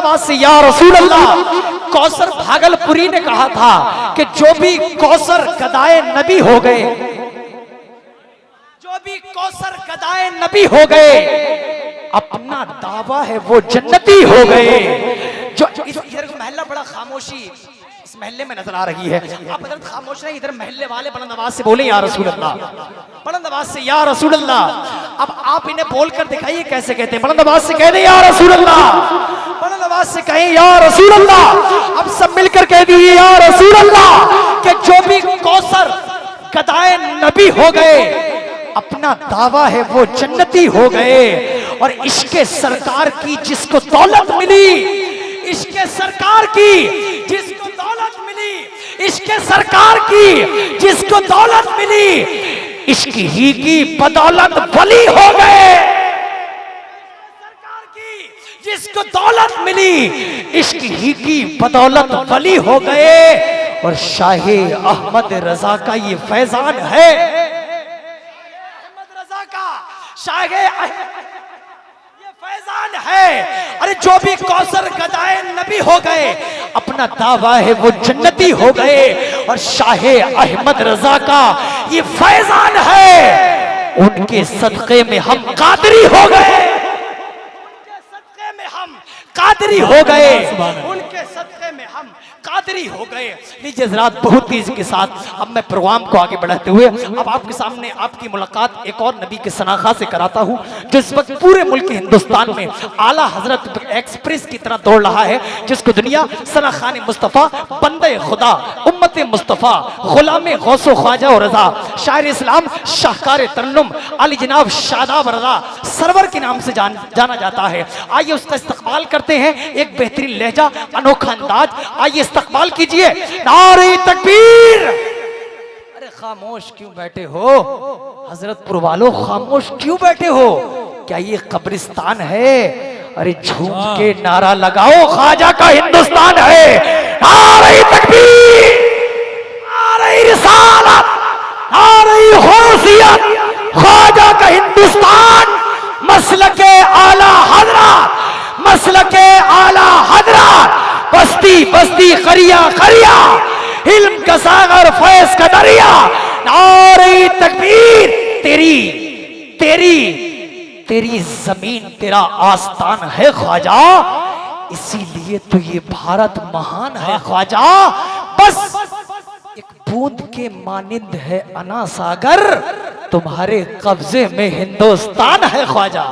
नवाज से, या रसूल अल्लाह, कौसर भागलपुरी ने कहा था कि जो भी कौसर गदाए नबी हो गए, जो भी कौसर गदाए नबी हो गए, अपना दावा है वो जन्नती हो गए। जो इधर महल्ला बड़ा खामोशी इस महल्ले में नजर आ रही है, आप इधर खामोश रहे, इधर महल्ले वाले बुलंद आवाज से बोले या रसूल अल्लाह, बुलंद आवाज से या रसूल अल्लाह। अब आप इन्हें बोलकर दिखाइए कैसे कहते हैं, बुलंद आवाज से कह दे या रसूल अल्लाह, बुलंद आवाज से कहें या रसूल अल्लाह। अब सब मिलकर कह दीजिए या रसूल अल्लाह कि जो भी कौसर गदाए नबी हो गए, अपना दावा है वो जन्नती हो गए। और इश्के सरकार की जिसको दौलत मिली, इश्के सरकार की जिसको दौलत मिली, इश्के सरकार की जिसको दौलत मिली, इश्क ही की बदौलत वली हो गए। सरकार की जिसको दौलत मिली, इश्क ही की बदौलत वली हो गए। और शाहे अहमद रजा का ये फैजान है, अहमद रजा का शाहे ये फैजान है। अरे जो भी कौसर गदाए नबी हो गए, अपना दावा है वो जन्नती हो गए। और शाहे अहमद रजा का ये फैजान है, उनके सदक़े में हम कादरी हो गए, उनके सदक़े में हम कादरी हो गए, उनके सदक़े में हम कादरी हो गए। लीजिए हज़रात, बहुत तेजी के साथ अब मैं प्रोग्राम को आगे बढ़ाते हुए अब आपके सामने आपकी मुलाकात एक और नबी के सनाखा से कराता हूं, जो इस वक्त पूरे मुल्क हिंदुस्तान में आला हजरत एक्सप्रेस की तरह दौड़ रहा है, जिसको दुनिया सनाखाने मुस्तफ़ा, बंदे खुदा, उम्मत मुस्तफ़ा, गुलाम गौसो ख्वाजा और रजा, शायर इस्लाम, शाहकार तरन्नुम, अली जनाब शादाब रजा सरवर के नाम से जाना जाता है। आइए उसका इस्तकबाल करते हैं, एक बेहतरीन लहजा, अनोखा अंदाज। आइए इस्तकबाल कीजिए, नारे तकबीर। अरे खामोश क्यों बैठे हो हजरतपुर वालों, खामोश क्यों बैठे हो? क्या ये कब्रिस्तान है? अरे झूम के नारा लगाओ, ख्वाजा का हिंदुस्तान है। नारे तकबीर, नारे रिसालत, नारे गौसियत, ख्वाजा का हिंदुस्तान, मसलके आला हजरत, मसलके आला हजरत, बस्ती बस्ती खरिया खरिया, इल्म का सागर फैज का दरिया। नारे तकबीर, तेरी तेरी तेरी जमीन तेरा आस्तान है ख्वाजा, इसीलिए तो ये भारत महान है ख्वाजा। बस एक बूंद के मानिंद है अना सागर, तुम्हारे कब्जे में हिंदुस्तान है ख्वाजा।